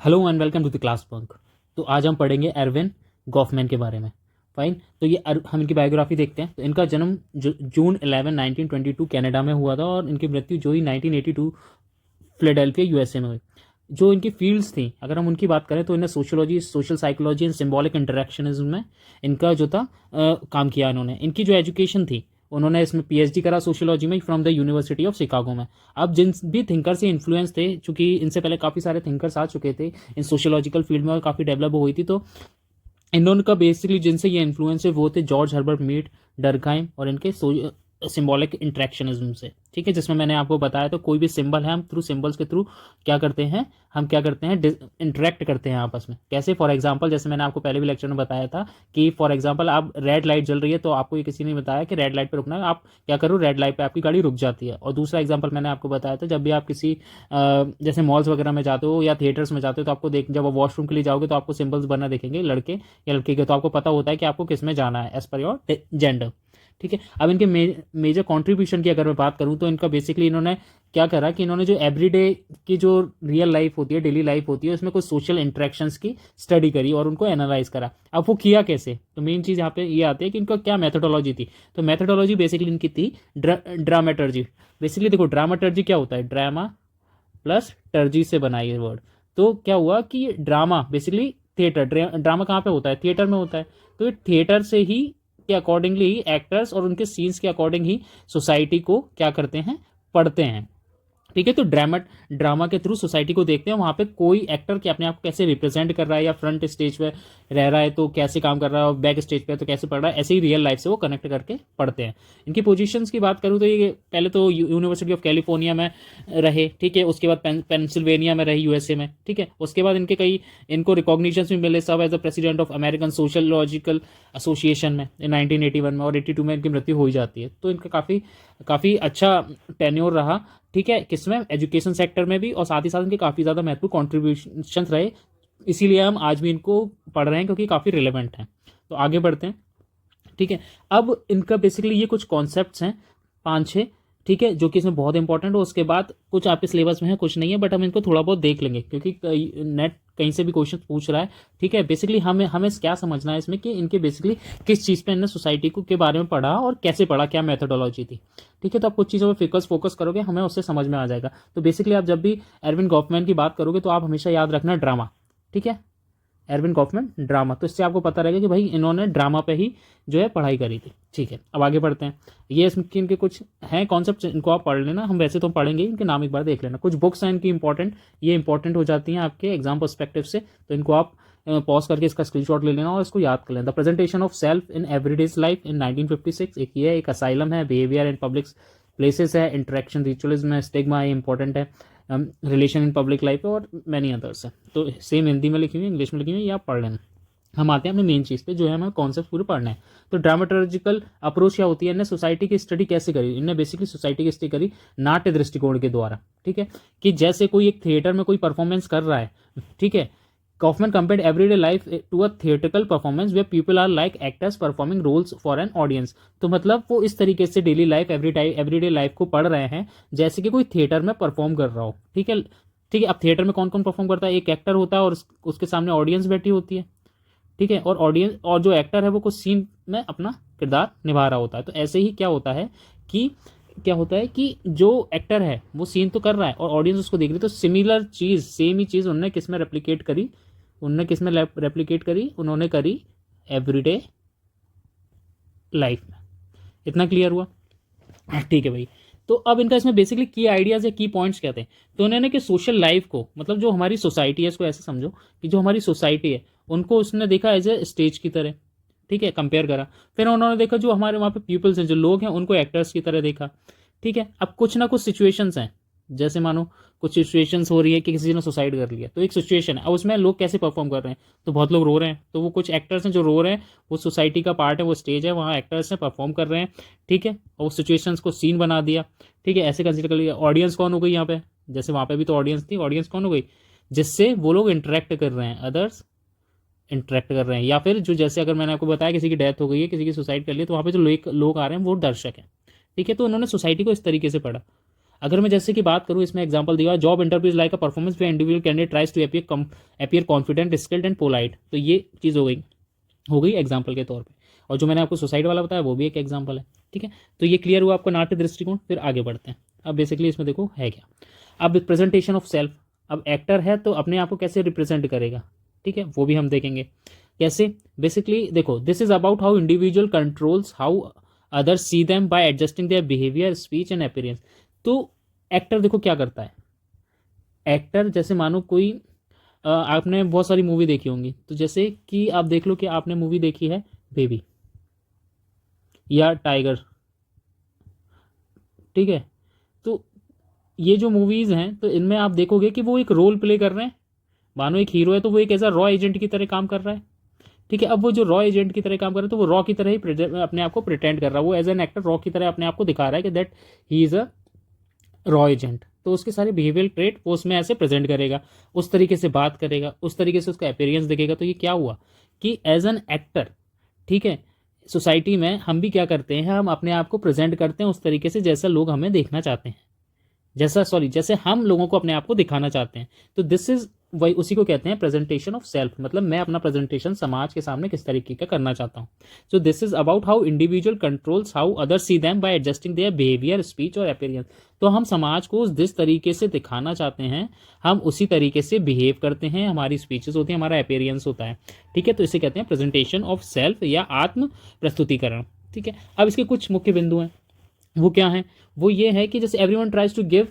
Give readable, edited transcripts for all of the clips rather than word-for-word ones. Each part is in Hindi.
Hello and welcome to the class bunk. तो आज हम पढ़ेंगे एरविन गॉफमैन के बारे में। फाइन। तो ये हम इनकी बायोग्राफी देखते हैं। तो इनका जन्म जून 11 1922 कनाडा में हुआ था और इनकी मृत्यु जो ही 1982 फिलाडेल्फिया यूएसए में हुई। जो इनकी फील्ड्स थी, अगर हम उनकी बात करें तो इन्हें sociology, social psychology and symbolic interactionism में इनका जो था काम किया इन्होंने। इनकी जो एजुकेशन थी, उन्होंने इसमें पीएचडी करा सोशियोलॉजी में from the university of Chicago में। अब जिन भी थिंकर से इन्फ्लुएंस थे, चूंकि इनसे पहले काफ़ी सारे थिंकर्स आ चुके थे इन सोशियोलॉजिकल फील्ड में और काफ़ी डेवलप हुई थी, तो इन्होंने का बेसिकली जिनसे ये इन्फ्लुएंस है वो थे जॉर्ज हर्बर्ट मीड, डर्कहाइम और इनके सिंबॉलिक इंट्रैक्शनिज्म से। ठीक है, जिसमें मैंने आपको बताया तो कोई भी सिंबल है, हम थ्रू सिंबल्स के थ्रू क्या करते हैं, हम क्या करते हैं, इंटरेक्ट करते हैं आपस में। कैसे? फॉर एग्जांपल, जैसे मैंने आपको पहले भी लेक्चर में बताया था कि फॉर एग्जांपल आप रेड लाइट जल रही है तो आपको ये किसी ने बताया कि रेड लाइट पे रुकना है, आप क्या करो, रेड लाइट पे आपकी गाड़ी रुक जाती है। और दूसरा एग्जांपल मैंने आपको बताया था, जब भी आप किसी जैसे मॉल्स वगैरह में जाते हो या थिएटर्स में जाते हो तो आपको देख, जब आप वॉशरूम के लिए जाओगे तो आपको सिंबल्स बनना देखेंगे, लड़के या लड़के के, तो आपको पता होता है कि आपको किस में जाना है एज पर योर जेंडर। ठीक है। अब इनके मेजर कंट्रीब्यूशन की अगर मैं बात करूं तो इनका बेसिकली इन्होंने क्या करा कि इन्होंने जो एवरीडे की जो रियल लाइफ होती है, डेली लाइफ होती है, उसमें कुछ सोशल इंटरेक्शंस की स्टडी करी और उनको एनालाइज करा। अब वो किया कैसे, तो मेन चीज़ यहाँ पे ये आती है कि इनका क्या मेथोडोलॉजी थी। तो मेथोडोलॉजी बेसिकली इनकी थी ड्रामेटर्जी। बेसिकली देखो, ड्रामाटर्जी क्या होता है, ड्रामा प्लस टर्जी से बना ये वर्ड। तो क्या हुआ कि ड्रामा बेसिकली थिएटर, ड्रामा कहाँ पे होता है, थिएटर में होता है। तो ये थिएटर से ही के अकॉर्डिंगली ही एक्टर्स और उनके सीन्स के अकॉर्डिंग ही सोसाइटी को क्या करते हैं, पढ़ते हैं। ठीक है। तो ड्रामा के थ्रू सोसाइटी को देखते हैं, वहाँ पे कोई एक्टर के अपने आप को कैसे रिप्रेजेंट कर रहा है, या फ्रंट स्टेज पे रह रहा है तो कैसे काम कर रहा है और बैक स्टेज पे तो कैसे पढ़ रहा है, ऐसे ही रियल लाइफ से वो कनेक्ट करके पढ़ते हैं। इनकी पोजीशंस की बात करूँ तो ये पहले तो यूनिवर्सिटी ऑफ कैलिफोर्निया में रहे। ठीक है। उसके बाद पेंसिल्वेनिया में रहे, यूएसए में। ठीक है। उसके बाद इनके कई इनको रिकॉग्निशन भी मिले, सब as the president of American Sociological Association में 1981 में, और 82 में इनकी मृत्यु हो ही जाती है। तो इनका काफ़ी काफ़ी अच्छा टेन्योर रहा। ठीक है, किसमें, एजुकेशन सेक्टर में भी, और साथ ही साथ इनके काफ़ी ज़्यादा महत्वपूर्ण कॉन्ट्रीब्यूशन रहे। इसीलिए हम आज भी इनको पढ़ रहे हैं क्योंकि काफ़ी रिलेवेंट हैं। तो आगे बढ़ते हैं। ठीक है। अब इनका बेसिकली ये कुछ कॉन्सेप्ट्स हैं, 5-6। ठीक है, जो कि इसमें बहुत इंपॉर्टेंट हो। उसके बाद कुछ आपके सिलेबस में है, कुछ नहीं है, बट हम इनको थोड़ा बहुत देख लेंगे क्योंकि नेट कहीं से भी क्वेश्चन पूछ रहा है। ठीक है। बेसिकली हमें हमें क्या समझना है इसमें कि इनके बेसिकली किस चीज़ पे इन्होंने सोसाइटी को के बारे में पढ़ा और कैसे पढ़ा, क्या मेथोडोलॉजी थी। ठीक है। तो आप कुछ चीज़ों पर फोकस करोगे, हमें उससे समझ में आ जाएगा। तो बेसिकली आप जब भी एरविन गॉफमैन की बात करोगे तो आप हमेशा याद रखना ड्रामा। ठीक है, एरविन गॉफमैन ड्रामा, तो इससे आपको पता रहेगा कि भाई इन्होंने ड्रामा पे ही जो है पढ़ाई करी थी। ठीक है। अब आगे बढ़ते हैं। ये इसके इनके कुछ हैं कॉन्सेप्ट, इनको आप पढ़ लेना, हम वैसे तो पढ़ेंगे, इनके नाम एक बार देख लेना। कुछ बुक्स हैं इनकी इंपॉर्टेंट, ये इंपॉर्टेंट हो जाती हैं आपके एग्जाम पर्सपेक्टिव से, तो इनको आप पॉज करके इसका स्क्रीनशॉट ले लेना और इसको याद कर लेना। The presentation of self in everyday life in 1956, एक ये है, एक असाइलम है, बिहेवियर इन पब्लिक प्लेसेस है, इंटरेक्शन रिचुअलिज्म है, स्टिग्मा है, इंपॉर्टेंट है, रिलेशन इन पब्लिक लाइफ है, और मैनी अदर्स है। तो सेम हिंदी में लिखी हुई है, इंग्लिश में लिखी हुई है, ये आप पढ़ लेना। हम आते हैं अपने मेन चीज़ पे, जो है हमें कॉन्सेप्ट पूरे पढ़ना है। तो ड्रामेटोलॉजिकल अप्रोच क्या होती है, इन्हें सोसाइटी की स्टडी कैसे करी, इन्हें बेसिकली सोसाइटी की स्टडी करी नाट्य दृष्टिकोण के द्वारा। ठीक है, कि जैसे कोई एक थिएटर में कोई परफॉर्मेंस कर रहा है, ठीक है, Kaufman compared everyday life to a theatrical performance where people are like actors performing roles for an audience। तो मतलब वो इस तरीके से डेली लाइफ, एवरीडे लाइफ को पढ़ रहे हैं जैसे कि कोई थिएटर में परफॉर्म कर रहा हो। ठीक है। ठीक है। अब थिएटर में कौन कौन परफॉर्म करता है, एक एक्टर होता है और उसके सामने ऑडियंस बैठी होती है। ठीक है। और ऑडियंस और जो एक्टर है वो कुछ सीन में अपना किरदार निभा रहा होता है। तो ऐसे ही क्या होता है कि जो एक्टर है वो सीन तो कर रहा है और ऑडियंस उसको देख रही है। तो सिमिलर चीज़, सेम ही चीज़ उन्होंने किस में रेप्लिकेट करी, उन्होंने करी एवरीडे लाइफ में। इतना क्लियर हुआ? ठीक है भाई। तो अब इनका इसमें बेसिकली की आइडियाज़ या की पॉइंट्स क्या थे, तो उन्होंने कि सोशल लाइफ को, मतलब जो हमारी सोसाइटी है, इसको ऐसे समझो कि जो हमारी सोसाइटी है उनको उसने देखा एज ए स्टेज की तरह। ठीक है, कंपेयर करा। फिर उन्होंने देखा जो हमारे वहाँ पे पीपल्स हैं, जो लोग हैं, उनको एक्टर्स की तरह देखा। ठीक है। अब कुछ ना कुछ सिचुएशंस हैं, जैसे मानो कुछ सिचुएशंस हो रही है कि किसी ने सुसाइड कर लिया, तो एक सिचुएशन है, अब उसमें लोग कैसे परफॉर्म कर रहे हैं, तो बहुत लोग रो रहे हैं, तो वो कुछ एक्टर्स हैं जो रो रहे हैं, वो सोसाइटी का पार्ट है, वो स्टेज है, वहाँ एक्टर्स हैं परफॉर्म कर रहे हैं। ठीक है। और उस सिचुएशंस को सीन बना दिया। ठीक है, ऐसे कंसिडर कर लिया। ऑडियंस कौन हो गई यहाँ पे, जैसे वहाँ पे भी तो ऑडियंस थी, ऑडियंस कौन हो गई, जिससे वो लोग इंटरेक्ट कर रहे हैं, अदर्स इंटरेक्ट कर रहे हैं। या फिर जो, जैसे अगर मैंने आपको बताया किसी की डेथ हो गई है, किसी की सुसाइड कर ली, तो वहाँ पे जो लोग आ रहे हैं वो दर्शक हैं। ठीक है। तो उन्होंने सोसाइटी को इस तरीके से पढ़ा। अगर मैं जैसे कि बात करूँ, इसमें एग्जांपल दिया, job interviews like a performance way individual candidate tries to appear confident, skilled and polite. तो ये चीज़ हो गई एग्जाम्पल के तौर पे। और जो मैंने आपको सोसाइटी वाला बताया वो भी एक एग्जाम्पल है, ठीक है। तो ये क्लियर हुआ आपका नाट्य दृष्टिकोण। फिर आगे बढ़ते हैं। अब बेसिकली इसमें देखो है क्या। अब प्रेजेंटेशन ऑफ सेल्फ, अब एक्टर है तो अपने आप को कैसे रिप्रेजेंट करेगा, ठीक है, वो भी हम देखेंगे कैसे। बेसिकली देखो, this is about how individual controls how others see them by adjusting their behaviour, speech and appearance. तो एक्टर देखो क्या करता है। एक्टर जैसे मानो कोई आपने बहुत सारी मूवी देखी होंगी, तो जैसे कि आप देख लो कि आपने मूवी देखी है बेबी या टाइगर, ठीक है। तो ये जो मूवीज़ हैं, तो इनमें आप देखोगे कि वो एक रोल प्ले कर रहे हैं। मानो एक हीरो है तो वो एक ऐसा रॉ एजेंट की तरह काम कर रहा है, ठीक है। अब वो जो रॉ एजेंट की तरह काम कर रहा है, तो वो रॉ की तरह ही अपने आप को प्रिटेंड कर रहा है। वो एज एन एक्टर रॉ की तरह अपने आप को दिखा रहा है कि that he is a raw agent. तो उसके सारे बिहेवियल ट्रेट वो उसमें ऐसे प्रेजेंट करेगा, उस तरीके से बात करेगा, उस तरीके से उसका अपीयरेंस दिखेगा। तो ये क्या हुआ कि एज एन एक्टर, ठीक है, सोसाइटी में हम भी क्या करते हैं, हम अपने आप को प्रेजेंट करते हैं उस तरीके से जैसा लोग हमें देखना चाहते हैं, जैसे हम लोगों को अपने आप को दिखाना चाहते हैं। तो दिस इज वही, उसी को कहते हैं प्रेजेंटेशन ऑफ सेल्फ। मतलब मैं अपना प्रेजेंटेशन समाज के सामने किस तरीके का करना चाहता हूँ। So this is about how individual controls how others see them by adjusting their behaviour, speech और अपीयरेंस। तो हम समाज को जिस तरीके से दिखाना चाहते हैं, हम उसी तरीके से बिहेव करते हैं। हमारी स्पीचेस होती हैं, हमारा अपीयरेंस होता है, ठीक है। तो इसे कहते हैं प्रेजेंटेशन ऑफ सेल्फ या आत्म प्रस्तुतिकरण, ठीक है। अब इसके कुछ मुख्य बिंदु हैं, वो क्या है। वो ये है कि जैसे everyone tries to give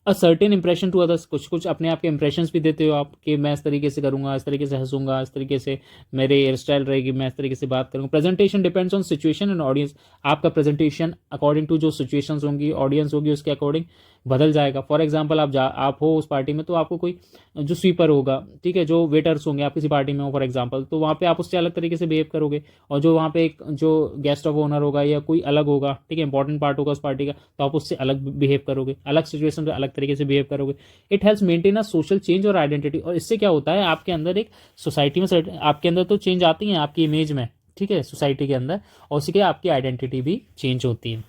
a certain impression to others, कुछ कुछ अपने आप के इंप्रेशंस भी देते हो आप कि मैं इस तरीके से करूंगा, इस तरीके से हंसूंगा, इस तरीके से मेरे हेयर स्टाइल रहेगी, मैं इस तरीके से बात करूंगा। Presentation depends on situation and audience. आपका प्रेजेंटेशन अकॉर्डिंग टू जो सिचुएशंस होंगी, ऑडियंस होगी, उसके अकॉर्डिंग बदल जाएगा। फॉर एग्जाम्पल आप हो उस पार्टी में, तो आपको कोई जो स्वीपर होगा, ठीक है, जो वेटर्स होंगे, आप किसी पार्टी में हो फॉर एग्जाम्पल, तो वहाँ पे आप उससे अलग तरीके से बिहेव करोगे। और जो वहाँ पे एक जो गेस्ट ऑफ ऑनर होगा या कोई अलग होगा, ठीक है, इंपॉर्टेंट पार्ट होगा उस पार्टी का, तो आप उससे अलग बिहेव करोगे, अलग सिचुएशन में अलग तरीके से बिहेव करोगे। It helps maintain a social change और आइडेंटिटी। और इससे क्या होता है, आपके अंदर एक सोसाइटी में आपके अंदर तो चेंज आती है आपकी इमेज में, ठीक है, सोसाइटी के अंदर, और उसी के आपकी आइडेंटिटी भी चेंज होती है।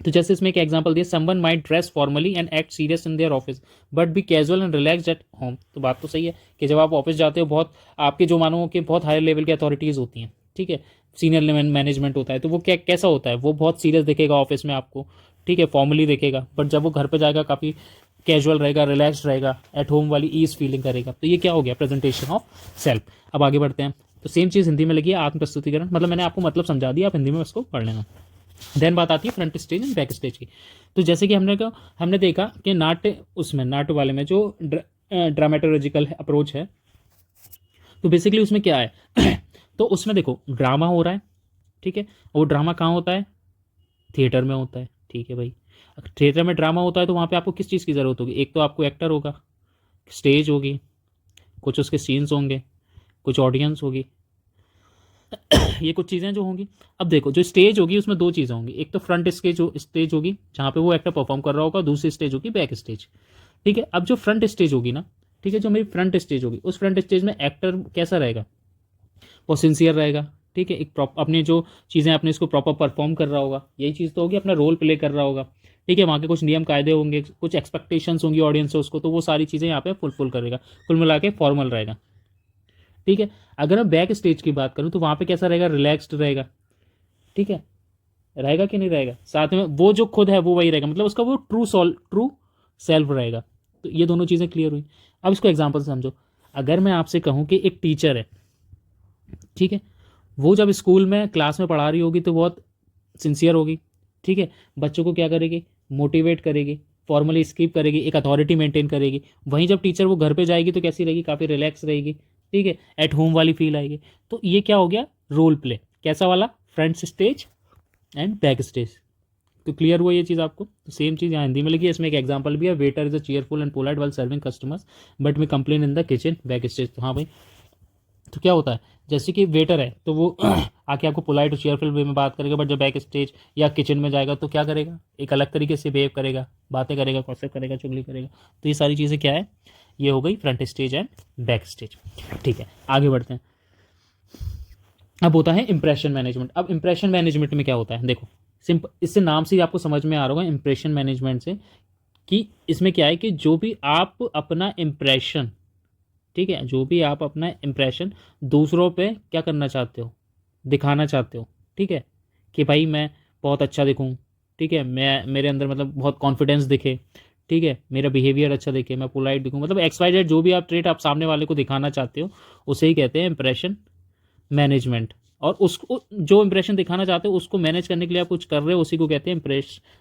तो जैसे इसमें एक एग्जांपल दिया, someone might dress formally and act serious in their office but be casual and relaxed at home. तो बात तो सही है कि जब आप ऑफिस जाते हो, बहुत आपके जो मानो कि बहुत हाई लेवल की अथॉरिटीज़ होती हैं, ठीक है, सीनियर मैनेजमेंट होता है, तो वो कैसा होता है, वो बहुत सीरियस दिखेगा ऑफिस में आपको, ठीक है, फॉर्मली दिखेगा। बट जब वो घर पर जाएगा काफ़ी कैजुअल रहेगा, रिलैक्स्ड रहेगा, एट होम वाली ईज फीलिंग करेगा। तो ये क्या हो गया, प्रेजेंटेशन ऑफ सेल्फ। अब आगे बढ़ते हैं। तो सेम चीज़ हिंदी में लगी है, आत्म प्रस्तुतिकरण। मतलब मैंने आपको मतलब समझा दिया, आप हिंदी में उसको पढ़ लेना। देन बात आती है front stage and back stage की। तो जैसे कि हमने देखा कि नाट्य वाले में जो ड्रामेटोलॉजिकल अप्रोच है, तो बेसिकली उसमें क्या है तो उसमें देखो ड्रामा हो रहा है, ठीक है। वो ड्रामा कहाँ होता है, थिएटर में होता है, ठीक है भाई। थिएटर में ड्रामा होता है तो वहाँ पे आपको किस चीज़ की ज़रूरत होगी, एक तो आपको एक्टर होगा, स्टेज होगी, कुछ उसके सीन्स होंगे, कुछ ऑडियंस होगी, ये कुछ चीज़ें जो होंगी। अब देखो जो स्टेज होगी उसमें दो चीज़ें होंगी, एक तो फ्रंट स्टेज होगी जहाँ पे वो एक्टर परफॉर्म कर रहा होगा, दूसरी स्टेज होगी बैक स्टेज, ठीक है। अब जो फ्रंट स्टेज होगी ना, ठीक है, जो मेरी फ्रंट स्टेज होगी, उस फ्रंट स्टेज में एक्टर कैसा रहेगा, वो सिंसियर रहेगा, ठीक है, एक अपनी जो चीज़ें अपने इसको प्रॉपर परफॉर्म कर रहा होगा, यही चीज़ तो होगी, अपना रोल प्ले कर रहा होगा, ठीक है। वहाँ के कुछ नियम कायदे होंगे, कुछ एक्सपेक्टेशंस होंगी ऑडियंस से उसको, तो वो सारी चीज़ें यहाँ पे फुलफिल करेगा, कुल मिला के फॉर्मल रहेगा, ठीक है। अगर मैं बैक स्टेज की बात करूं तो वहां पे कैसा रहेगा, रिलैक्स्ड रहेगा, ठीक है, रहेगा कि नहीं रहेगा, साथ में वो जो खुद है वो वही रहेगा, मतलब उसका वो ट्रू सेल्फ रहेगा। तो ये दोनों चीज़ें क्लियर हुई। अब इसको एग्जांपल से समझो। अगर मैं आपसे कहूं कि एक टीचर है, ठीक है, वो जब स्कूल में क्लास में पढ़ा रही होगी तो बहुत सिंसियर होगी, ठीक है, बच्चों को क्या करेगी, मोटिवेट करेगी, फॉर्मली स्किप करेगी, एक अथॉरिटी मेंटेन करेगी। वहीं जब टीचर वो घर पे जाएगी तो कैसी रहेगी, काफ़ी रिलैक्स रहेगी, ठीक है, एट होम वाली फील आएगी। तो ये क्या हो गया, रोल प्ले, कैसा वाला, front stage and back stage. तो क्लियर हुआ ये चीज़ आपको। तो सेम चीज़ यहाँ हिंदी में लगी है। इसमें एक एग्जांपल भी है, waiter is a cheerful and polite while serving customers but में complain in the kitchen, backstage. तो हाँ भाई, तो क्या होता है, जैसे कि वेटर है तो वो आके आपको पोलाइट और चेयरफुल वे में बात करेगा, बट जब बैक स्टेज या किचन में जाएगा तो क्या करेगा, एक अलग तरीके से बिहेव करेगा, बातें करेगा, गॉसिप करेगा, चुगली करेगा। तो ये सारी चीज़ें क्या है, ये हो गई front stage and back stage, ठीक है। आगे बढ़ते हैं। अब होता है इंप्रेशन मैनेजमेंट। अब इंप्रेशन मैनेजमेंट में क्या होता है, देखो सिंपल, इससे नाम से ही आपको समझ में आ रहा होगा इम्प्रेशन मैनेजमेंट से, कि इसमें क्या है कि जो भी आप अपना इम्प्रेशन, ठीक है, जो भी आप अपना इम्प्रेशन दूसरों पे क्या करना चाहते हो, दिखाना चाहते हो, ठीक है, कि भाई मैं बहुत अच्छा दिखूँ, ठीक है, मैं मेरे अंदर मतलब बहुत कॉन्फिडेंस दिखे, ठीक है, मेरा बिहेवियर अच्छा दिखे, मैं पोलाइट दिखूँ, मतलब एक्स वाई जेड जो भी आप ट्रेट आप सामने वाले को दिखाना चाहते हो, उसे ही कहते हैं इम्प्रेशन मैनेजमेंट। और उसको जो इंप्रेशन दिखाना चाहते हो उसको मैनेज करने के लिए आप कुछ कर रहे हो, उसी को कहते हैं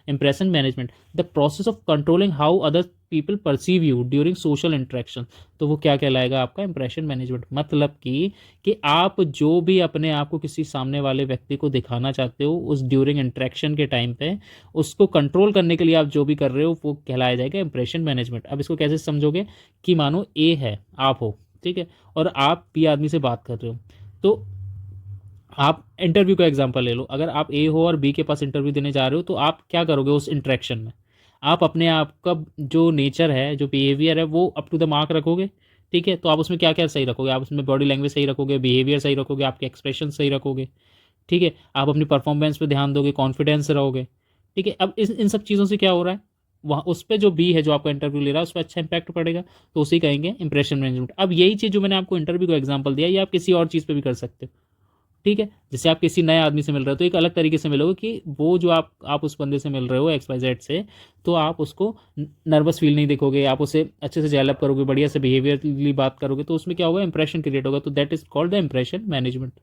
impression management. The process of controlling how other people perceive you during social interaction, तो वो क्या कहलाएगा आपका इंप्रेशन मैनेजमेंट। मतलब कि आप जो भी अपने आप को किसी सामने वाले व्यक्ति को दिखाना चाहते हो उस ड्यूरिंग इंटरेक्शन के टाइम पे, उसको कंट्रोल करने के लिए आप जो भी कर रहे हो वो कहलाया जाएगा इंप्रेशन मैनेजमेंट। अब इसको कैसे समझोगे कि मानो ए है, आप हो, ठीक है, और आप बी आदमी से बात कर रहे हो, तो आप इंटरव्यू का एग्जांपल ले लो, अगर आप ए हो और बी के पास इंटरव्यू देने जा रहे हो, तो आप क्या करोगे उस इंटरेक्शन में, आप अपने आप का जो नेचर है, जो बिहेवियर है, वो अप टू द मार्क रखोगे, ठीक है, तो आप उसमें क्या क्या सही रखोगे, आप उसमें बॉडी लैंग्वेज सही रखोगे, बिहेवियर सही रखोगे, आपके एक्सप्रेशन सही रखोगे, ठीक है, आप अपनी परफॉर्मेंस पे ध्यान दोगे, कॉन्फिडेंस रहोगे, ठीक है। अब इन सब चीज़ों से क्या हो रहा है, वहाँ उस पर जो बी है जो आपका इंटरव्यू ले रहा है उस पर अच्छा इंपैक्ट पड़ेगा, तो उसे कहेंगे इंप्रेशन मैनेजमेंट। अब यही चीज़ जो मैंने आपको इंटरव्यू का एग्जाम्पल दिया, ये आप किसी और चीज़ पे भी कर सकते हो, ठीक है। जैसे आप किसी नए आदमी से मिल रहे हो तो एक अलग तरीके से मिलोगे, कि वो जो आप उस बंदे से मिल रहे हो एक्स वाई जेड से, तो आप उसको नर्वस फील नहीं दिखोगे, आप उसे अच्छे से डेवलप करोगे, बढ़िया से बिहेवियरली बात करोगे, तो उसमें क्या होगा, इंप्रेशन क्रिएट होगा, तो that is called the impression management.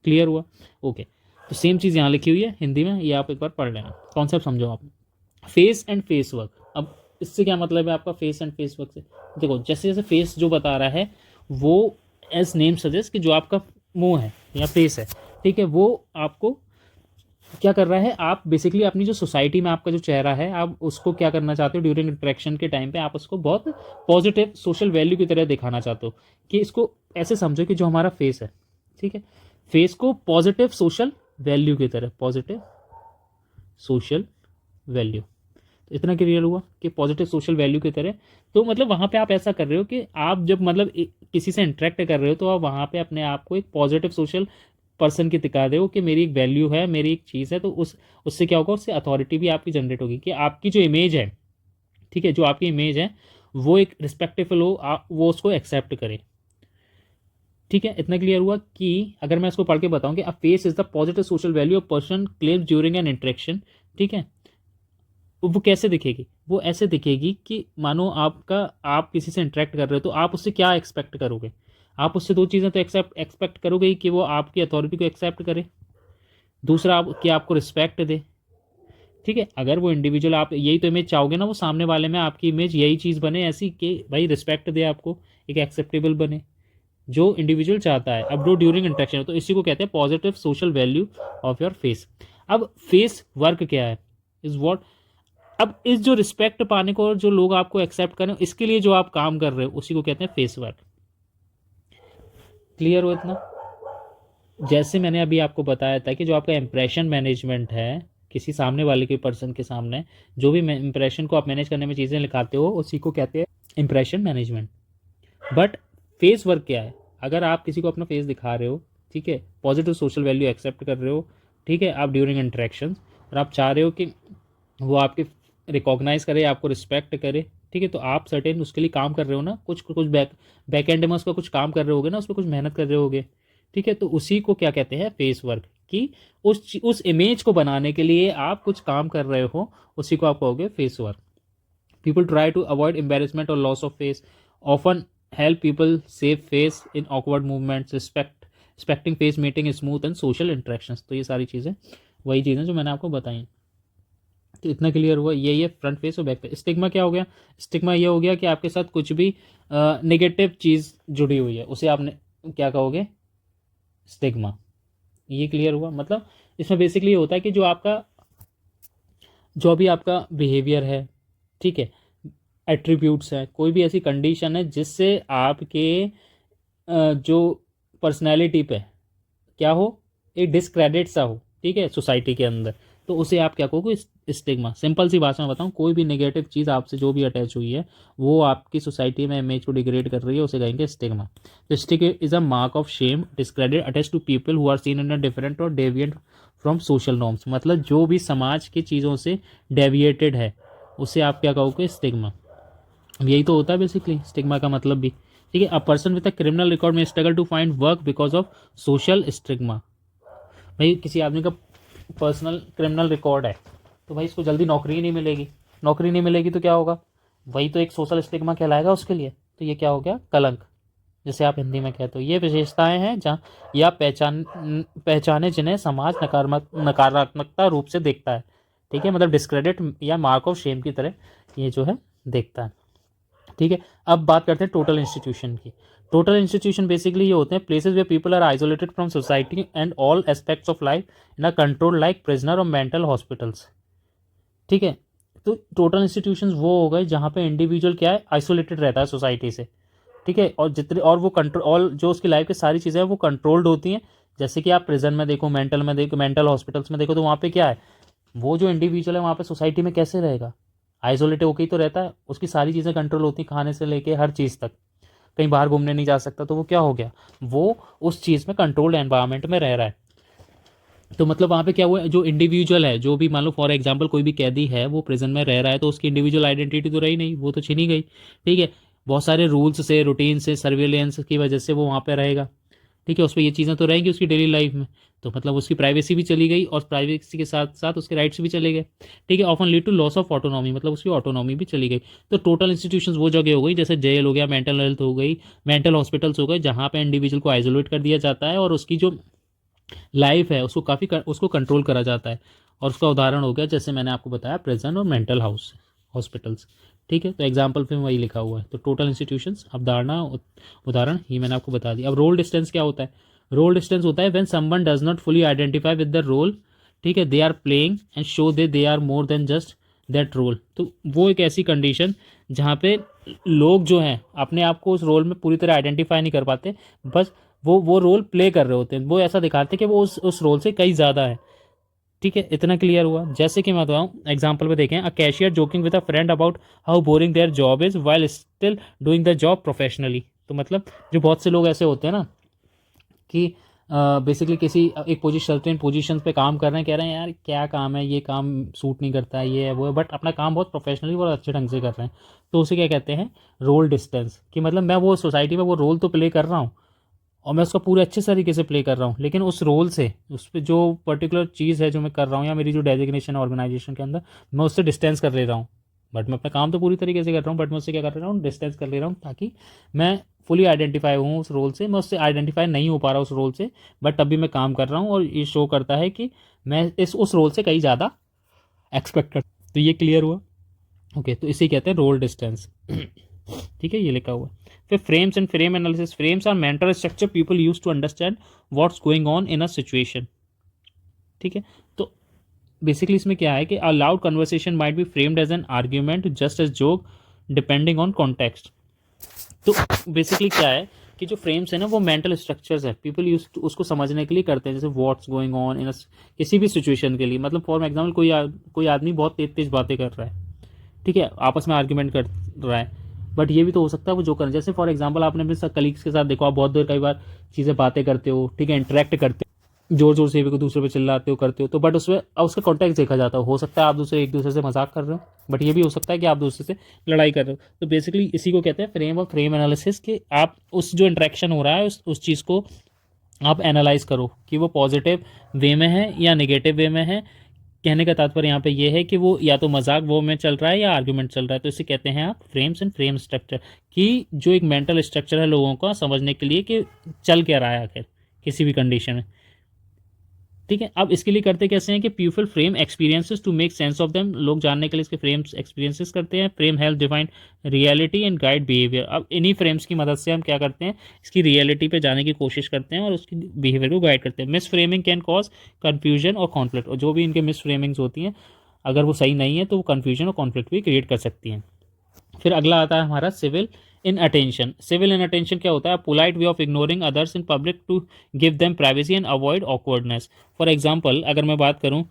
Clear हुआ? ओके। तो सेम चीज़ यहाँ लिखी हुई है हिंदी में, ये आप एक बार पढ़ लेना, कॉन्सेप्ट समझो आप। फेस एंड फेस वर्क, अब इससे क्या मतलब है आपका फेस एंड फेस वर्क से, देखो जैसे जैसे फेस जो बता रहा है वो एज नेम सजेस्ट कि जो आपका मुंह है या फेस है, ठीक है, वो आपको क्या कर रहा है, आप बेसिकली अपनी जो सोसाइटी में आपका जो चेहरा है आप उसको क्या करना चाहते हो ड्यूरिंग इंटरेक्शन के टाइम पे, आप उसको बहुत पॉजिटिव सोशल वैल्यू की तरह दिखाना चाहते हो। कि इसको ऐसे समझो कि जो हमारा फेस है, ठीक है, फेस को पॉजिटिव सोशल वैल्यू की तरह, पॉजिटिव सोशल वैल्यू, तो इतना क्लियर हुआ कि पॉजिटिव सोशल वैल्यू की तरह। तो मतलब वहाँ पे आप ऐसा कर रहे हो कि आप जब मतलब किसी से इंटरेक्ट कर रहे हो तो आप वहाँ पे अपने आप को एक पॉजिटिव सोशल पर्सन की दिखा दे हो कि मेरी एक वैल्यू है, मेरी एक चीज़ है, तो उससे क्या होगा, उससे अथॉरिटी भी आपकी जनरेट होगी, कि आपकी जो इमेज है, ठीक है, जो आपकी इमेज है वो एक रिस्पेक्टेबल हो, वो उसको एक्सेप्ट करे, ठीक है। इतना क्लियर हुआ कि अगर मैं इसको पढ़ के बताऊं कि अ face is the positive social value of person claims during an interaction, ठीक है, वो कैसे दिखेगी, वो ऐसे दिखेगी कि मानो आप किसी से इंटरेक्ट कर रहे हो तो आप उससे क्या एक्सपेक्ट करोगे, आप उससे दो चीज़ें तो एक्सपेक्ट करोगे ही, कि वो आपकी अथॉरिटी को एक्सेप्ट करे, दूसरा आप कि आपको रिस्पेक्ट दे, ठीक है। अगर वो इंडिविजुअल, आप यही तो इमेज चाहोगे ना, वो सामने वाले में आपकी इमेज यही चीज़ बने ऐसी कि भाई रिस्पेक्ट दे आपको, एक एक्सेप्टेबल बने, जो इंडिविजुअल चाहता है। अब जो ड्यूरिंग इंटरेक्शन, तो इसी को कहते हैं positive social value of your face. अब फेस वर्क क्या है, इज वॉट, अब इस जो रिस्पेक्ट पाने को और जो लोग आपको एक्सेप्ट करें इसके लिए जो आप काम कर रहे हो उसी को कहते हैं फेस वर्क। क्लियर हो इतना? जैसे मैंने अभी आपको बताया था कि जो आपका इंप्रेशन मैनेजमेंट है, किसी सामने वाले के पर्सन के सामने जो भी इंप्रेशन को आप मैनेज करने में चीज़ें लिखाते हो उसी को कहते हैं impression management. But face work क्या है, अगर आप किसी को अपना फेस दिखा रहे हो, ठीक है, पॉजिटिव सोशल वैल्यू एक्सेप्ट कर रहे हो, ठीक है, आप ड्यूरिंग इंटरेक्शन, और आप चाह रहे हो कि वो आपके रिकॉग्नाइज करे, आपको रिस्पेक्ट करे, ठीक है, तो आप सर्टेन उसके लिए काम कर रहे हो ना, कुछ कुछ बैक एंड में उसका कुछ काम कर रहे होगे ना, उस पर कुछ मेहनत कर रहे होगे, ठीक है, तो उसी को क्या कहते हैं फेस वर्क। कि उस इमेज को बनाने के लिए आप कुछ काम कर रहे हो, उसी को आप कहोगे face work. People try to avoid embarrassment और loss of face, often help people save face in awkward movements, respecting face making smooth and social interactions. तो ये सारी चीज़ें वही चीज़ें जो मैंने आपको बताई। तो इतना क्लियर हुआ, ये फ्रंट फेस और बैक फेस। स्टिग्मा क्या हो गया, स्टिग्मा ये हो गया कि आपके साथ कुछ भी नेगेटिव चीज़ जुड़ी हुई है उसे आपने क्या कहोगे, स्टिग्मा। ये क्लियर हुआ? मतलब इसमें बेसिकली ये होता है कि जो भी आपका बिहेवियर है, ठीक है, एट्रीब्यूट्स है, कोई भी ऐसी कंडीशन है जिससे आपके जो पर्सनैलिटी पे क्या हो, एक डिस्क्रेडिट सा हो, ठीक है, सोसाइटी के अंदर, तो उसे आप क्या कहोगे, स्टिग्मा। सिंपल सी भाषा में बताऊँ, कोई भी नेगेटिव चीज़ आपसे जो भी अटैच हुई है वो आपकी सोसाइटी में इमेज को डिग्रेड कर रही है, उसे कहेंगे स्टिग्मा। तो stigma is a mark of shame, discredit, attach to people who are seen in a different और डेविएंट फ्रॉम सोशल नॉर्म्स। मतलब जो भी समाज की चीज़ों से डेविएटेड है उसे आप क्या कहोगे, स्टिग्मा। अब यही तो होता है बेसिकली स्टिग्मा का मतलब भी। ठीक है, a person with a criminal record में struggle to find work because of social stigma. भाई किसी आदमी का पर्सनल क्रिमिनल रिकॉर्ड है तो भाई इसको जल्दी नौकरी ही नहीं मिलेगी, नौकरी नहीं मिलेगी तो क्या होगा, वही तो एक सोशल स्टिग्मा कहलाएगा उसके लिए। तो ये क्या हो गया, कलंक, जैसे आप हिंदी में कहते हो। ये विशेषताएं हैं जहाँ या पहचाने जिन्हें समाज नकारात्मकता रूप से देखता है। ठीक है, मतलब डिस्क्रेडिट या मार्क ऑफ शेम की तरह ये जो है देखता है। ठीक है, अब बात करते हैं टोटल इंस्टीट्यूशन की। टोटल इंस्टीट्यूशन बेसिकली ये होते हैं places where people are isolated from society and all aspects of life in a control like prisoner और मेंटल हॉस्पिटल्स। ठीक है, तो टोटल इंस्टीट्यूशंस वो हो गए जहाँ पे इंडिविजुअल क्या है, आइसोलेटेड रहता है सोसाइटी से। ठीक है, और जितने और वो कंट्रोल और जो उसकी लाइफ की सारी चीज़ें हैं वो कंट्रोल्ड होती हैं। जैसे कि आप प्रिजन में देखो, मेंटल हॉस्पिटल्स में देखो, तो वहाँ पे क्या है, वो जो इंडिविजुअल है वहाँ पे सोसाइटी में कैसे रहेगा, आइसोलेटेड होकर ही तो रहता है। उसकी सारी चीज़ें कंट्रोल होती हैं, खाने से लेके हर चीज़ तक। कहीं बाहर घूमने नहीं जा सकता तो वो क्या हो गया, वो उस चीज़ में कंट्रोल्ड एनवायरनमेंट में रह रहा है। तो मतलब वहाँ पे क्या हुआ, जो इंडिविजुअल है, जो भी मान लो फॉर एग्जांपल कोई भी कैदी है वो प्रिजन में रह रहा है तो उसकी इंडिविजुअल आइडेंटिटी तो रही नहीं, वो तो छीनी गई। ठीक है, बहुत सारे रूल्स से, रूटीन से, सर्विलेंस की वजह से वो वहाँ पे रहेगा। ठीक है, उस पर ये चीज़ें तो रहेंगी उसकी डेली लाइफ में, तो मतलब उसकी प्राइवेसी भी चली गई और प्राइवेसी के साथ साथ उसके राइट्स भी चले गए। ठीक है, often lead to loss of autonomy, मतलब उसकी ऑटोनॉमी भी चली गई। तो टोटल इंस्टीट्यूशंस वो जगह हो गई जैसे जेल हो गया, मेंटल हेल्थ हो गई, मेंटल हॉस्पिटल्स हो गए, जहाँ पे इंडिविजुअल को आइसोलेट कर दिया जाता है और उसकी जो लाइफ है उसको उसको कंट्रोल करा जाता है। और उसका उदाहरण हो गया जैसे मैंने आपको बताया प्रिजन और मेंटल हाउस हॉस्पिटल्स। ठीक है, तो एग्जाम्पल पे वही लिखा हुआ है। तो टोटल इंस्टीट्यूशंस, अवधारणा, उदाहरण ही मैंने आपको बता दिया। अब रोल डिस्टेंस क्या होता है, रोल डिस्टेंस होता है when someone does not fully identify with the role, ठीक है, they are playing and show they are more than just that role. तो वो एक ऐसी कंडीशन जहाँ पे लोग जो हैं अपने आप को उस रोल में पूरी तरह आइडेंटिफाई नहीं कर पाते, बस वो रोल प्ले कर रहे होते हैं, वो ऐसा दिखाते हैं कि वो उस रोल से कहीं ज़्यादा है। ठीक है, इतना क्लियर हुआ। जैसे कि मैं बताऊँ एग्जांपल पे देखें, अ cashier joking with a friend about how boring their job is while still doing the job professionally. तो मतलब जो बहुत से लोग ऐसे होते हैं ना कि बेसिकली किसी एक सर्टेन पोजीशन पे काम कर रहे हैं, कह रहे हैं यार क्या काम है, ये काम सूट नहीं करता है, ये है वो है, बट अपना काम बहुत प्रोफेशनली बहुत अच्छे ढंग से कर रहे हैं। तो उसे क्या कहते हैं, रोल डिस्टेंस। कि मतलब मैं वो सोसाइटी में वो रोल तो प्ले कर रहा हूँ और मैं उसका पूरे अच्छे तरीके से प्ले कर रहा हूँ, लेकिन उस रोल से, उस पर जो पर्टिकुलर चीज़ है जो मैं कर रहा हूँ या मेरी जो डेजिग्नेशन है ऑर्गेनाइजेशन के अंदर, मैं उससे डिस्टेंस कर ले रहा हूँ। बट मैं अपना काम तो पूरी तरीके से कर रहा हूँ, बट मैं उससे क्या कर रहा हूँ, डिस्टेंस कर ले रहा हूँ, ताकि मैं फुली आइडेंटिफाई हूँ उस रोल से। मैं उससे आइडेंटिफाई नहीं हो पा रहा उस रोल से, बट तब भी मैं काम कर रहा हूँ और ये शो करता है कि मैं उस रोल से कहीं ज़्यादा एक्सपेक्ट कर। तो ये क्लियर हुआ। ओके, तो इसे कहते हैं रोल डिस्टेंस। ठीक है, ये लिखा हुआ है। फिर frames and frame analysis. Frames are mental structure people use to understand what's going on in a situation. ठीक है, तो बेसिकली इसमें क्या है कि a loud conversation might be framed as an argument, just as joke, depending on context. तो बेसिकली क्या है कि जो फ्रेम्स है ना वो मेंटल स्ट्रक्चर्स है, पीपल यूज उसको समझने के लिए करते हैं, जैसे व्हाट्स गोइंग ऑन इन किसी भी सिचुएशन के लिए। मतलब फॉर एग्जाम्पल कोई आदमी बहुत तेज तेज बातें कर रहा है, ठीक है, आपस में आर्ग्यूमेंट कर रहा है, बट ये भी तो हो सकता है वो जो करें, जैसे फॉर एग्जांपल आपने अपने कलीग्स के साथ देखो, आप बहुत देर कई बार चीज़ें बातें करते हो, ठीक है, इंटरेक्ट करते हो, जोर जोर से एक दूसरे पे चिल्लाते हो, करते हो, तो बट उसमें उसका कॉन्टेक्स्ट देखा जाता हो सकता है आप एक दूसरे से मजाक कर रहे हो, बट ये भी हो सकता है कि आप दूसरे से लड़ाई कर रहे हो। तो बेसिकली इसी को कहते हैं फ्रेम और फ्रेम एनालिसिस, कि आप उस जो इंटरेक्शन हो रहा है उस चीज़ को आप एनालाइज करो कि वो पॉजिटिव वे में है या नेगेटिव वे में है। कहने का तात्पर्य यहाँ पे ये है कि वो या तो मजाक वो में चल रहा है या आर्गुमेंट चल रहा है। तो इसे कहते हैं आप फ्रेम्स एंड फ्रेम स्ट्रक्चर, कि जो एक मेंटल स्ट्रक्चर है लोगों का समझने के लिए कि चल क्या रहा है आखिर किसी भी कंडीशन में। ठीक है, अब इसके लिए करते कैसे हैं कि people frame experiences to make sense of them. लोग जानने के लिए इसके फ्रेम्स एक्सपीरियंसेस करते हैं। Frame help define reality and guide behaviour. अब इन्हीं फ्रेम्स की मदद से हम क्या करते हैं, इसकी रियलिटी पे जाने की कोशिश करते हैं और उसकी बिहेवियर को गाइड करते हैं। Miss framing can cause confusion और कॉन्फ्लिक्ट, और जो भी इनके मिस फ्रेमिंग्स होती हैं अगर वो सही नहीं है तो वो कन्फ्यूजन और कॉन्फ्लिक्ट भी क्रिएट कर सकती हैं। फिर अगला आता है हमारा सिविल इन अटेंशन। सिविल इन अटेंशन क्या होता है, polite way of ignoring others in public to give them privacy and avoid awkwardness. For example अगर मैं बात करूँ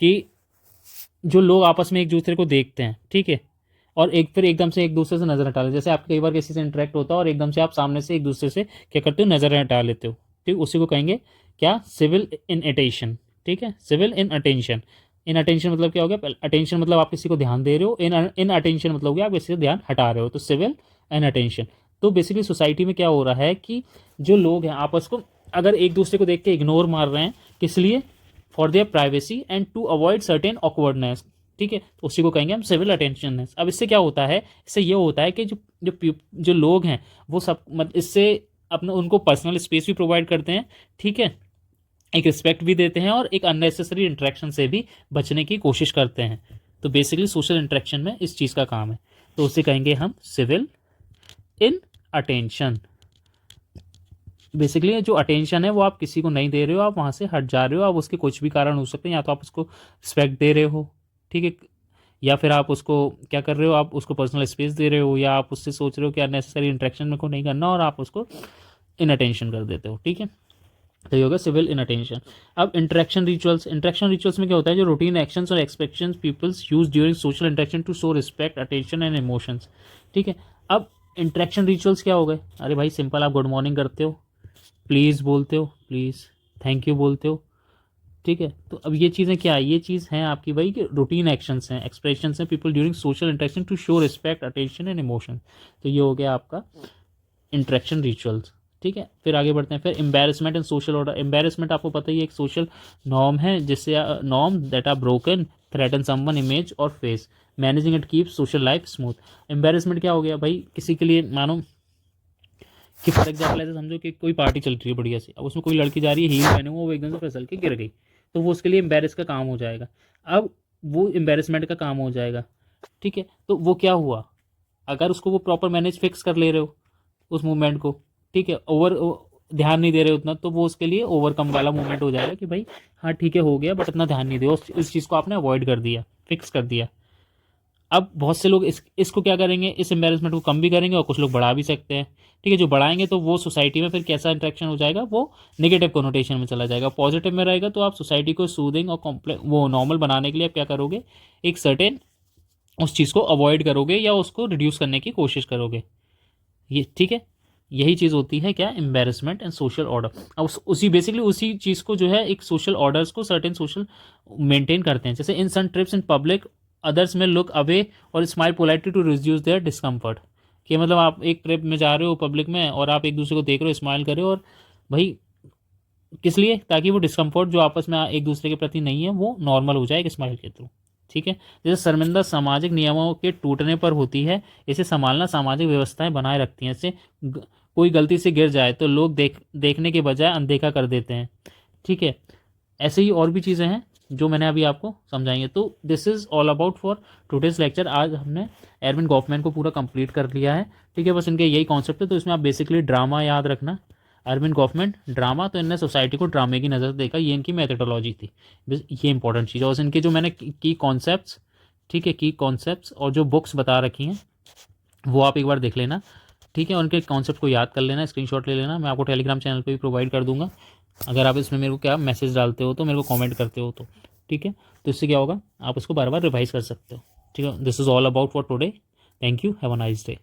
कि जो लोग आपस में एक दूसरे को देखते हैं, ठीक है, और एक फिर एकदम से एक दूसरे से नज़र हटा लेते, जैसे आप कई बार किसी से इंटरेक्ट होता है और एकदम से आप सामने से एक दूसरे से क्या करते हो, नज़र हटा लेते हो, ठीक, उसी को कहेंगे क्या, सिविल इन अटेंशन, ठीक है, सिविल इन अटेंशन। इन अटेंशन मतलब क्या हो गया, अटेंशन मतलब आप किसी को ध्यान दे रहे हो, इन इन अटेंशन मतलब हो गया आप किसी से ध्यान हटा रहे हो, तो सिविल इन अटेंशन। तो बेसिकली सोसाइटी में क्या हो रहा है कि जो लोग हैं आपस को अगर एक दूसरे को देख के इग्नोर मार रहे हैं, किस लिए, for their privacy and to avoid certain awkwardness, ठीक है, तो उसी को कहेंगे हम सिविल अटेंशननेस। अब इससे क्या होता है, इससे ये होता है कि जो लोग हैं वो सब इससे अपने उनको पर्सनल स्पेस भी प्रोवाइड करते हैं, ठीक है, एक रिस्पेक्ट भी देते हैं और एक अननेसेसरी इंटरेक्शन से भी बचने की कोशिश करते हैं। तो बेसिकली सोशल इंटरेक्शन में इस चीज़ का काम है, तो उसे कहेंगे हम सिविल इन अटेंशन। बेसिकली जो अटेंशन है वो आप किसी को नहीं दे रहे हो, आप वहाँ से हट जा रहे हो, आप उसके कुछ भी कारण हो सकते हैं, या तो आप उसको रिस्पेक्ट दे रहे हो, ठीक है, या फिर आप उसको क्या कर रहे हो, आप उसको पर्सनल स्पेस दे रहे हो, या आप उससे सोच रहे हो कि अननेसेसरी इंटरेक्शन में को नहीं करना और आप उसको इन अटेंशन कर देते हो, ठीक है, तो ये होगा सिविल इन अटेंशन। अब इंटरेक्शन रिचुअल्स में क्या होता है, जो रूटीन एक्शंस और expectations peoples use during social interaction to show respect, attention and emotions, ठीक है। अब इंटरेक्शन रिचुअल्स क्या हो गए, अरे भाई सिंपल, आप गुड मॉर्निंग करते हो, प्लीज़ बोलते हो, प्लीज़, थैंक यू बोलते हो, ठीक है। तो अब ये चीज़ें क्या है, ये चीज़ हैं आपकी भाई कि रूटीन एक्शंस हैं, एक्सप्रेशंस हैं people during social interaction to show respect, attention and emotion. तो ये हो गया आपका इंटरेक्शन रिचुअल्स, ठीक है। फिर आगे बढ़ते हैं, फिर embarrassment and social order. Embarrassment आपको पता ही है, एक सोशल नॉर्म है जिससे norm that are broken threaten someone image और face, managing it keep social life smooth. Embarrassment क्या हो गया भाई, किसी के लिए मानो कि फॉर एग्जाम्पल ऐसे समझो कि कोई पार्टी चल रही है बढ़िया सी, अब उसमें कोई लड़की जा रही है हील पहने हुए, वो एकदम से फिसल के गिर गई, तो वो उसके लिए एम्बेरस का काम हो जाएगा। अब वो एम्बेरसमेंट का काम हो जाएगा, ठीक है। तो वो क्या हुआ, अगर उसको वो प्रॉपर मैनेज फिक्स कर ले रहे हो उस मूवमेंट को, ठीक है, ओवर ध्यान नहीं दे रहे उतना, तो वो उसके लिए ओवरकम वाला मूवमेंट हो जाएगा कि भाई हाँ ठीक है हो गया, बट इतना ध्यान नहीं दे, उस चीज़ को आपने अवॉइड कर दिया, फिक्स कर दिया। अब बहुत से लोग इसको क्या करेंगे, इस एम्बेरसमेंट को कम भी करेंगे और कुछ लोग बढ़ा भी सकते हैं, ठीक है। जो बढ़ाएंगे तो वो सोसाइटी में फिर कैसा इंटरेक्शन हो जाएगा, वो नेगेटिव कोनोटेशन में चला जाएगा। पॉजिटिव में रहेगा तो आप सोसाइटी को सूदिंग और कॉम्प्ले वो नॉर्मल बनाने के लिए आप क्या करोगे, एक सर्टेन उस चीज़ को अवॉइड करोगे या उसको रिड्यूस करने की कोशिश करोगे, ये ठीक है। यही चीज़ होती है क्या, एम्बेरसमेंट एंड सोशल ऑर्डर। अब उसी बेसिकली उसी चीज़ को जो है एक सोशल ऑर्डर्स को सर्टेन सोशल मेंटेन करते हैं। जैसे in some trips in public others में लुक अवे और smile politely to reduce their discomfort, कि मतलब आप एक ट्रिप में जा रहे हो पब्लिक में और आप एक दूसरे को देख रहे हो, स्माइल कर रहे हो, और भाई किस लिए, ताकि वो डिस्कम्फर्ट जो आपस में एक दूसरे के प्रति नहीं है वो नॉर्मल हो जाए एक स्माइल के थ्रू, ठीक है। जैसे शर्मिंदा सामाजिक नियमों के टूटने पर होती है, इसे संभालना सामाजिक व्यवस्थाएं बनाए रखती हैं। जैसे कोई गलती से गिर जाए तो लोग देखने के बजाय अनदेखा कर देते हैं, ठीक है। ऐसे ही और भी चीज़ें हैं जो मैंने अभी आपको समझाएंगे। तो this is all about for today's lecture. आज हमने एरविन गॉफमैन को पूरा कंप्लीट कर लिया है, ठीक है। बस इनके यही कॉन्सेप्ट है, तो इसमें आप बेसिकली ड्रामा याद रखना, अरविंद गॉफमैन ड्रामा, तो इनने सोसाइटी को ड्रामे की नज़र से देखा, ये इनकी मेथडोलॉजी थी, ये इंपॉर्टेंट चीज़ है। और इनके जो मैंने की कॉन्सेप्ट्स, ठीक है, की कॉन्सेप्ट्स और जो बुक्स बता रखी हैं वो आप एक बार देख लेना, ठीक है। उनके कॉन्सेप्ट को याद कर लेना, स्क्रीनशॉट ले लेना, मैं आपको टेलीग्राम चैनल पे भी प्रोवाइड कर दूंगा। अगर आप इसमें मेरे को क्या मैसेज डालते हो तो मेरे को कमेंट करते हो तो, ठीक है। तो इससे क्या होगा, आप उसको बार बार रिवाइज कर सकते हो, ठीक है। This is all about for today, thank you, have a nice day.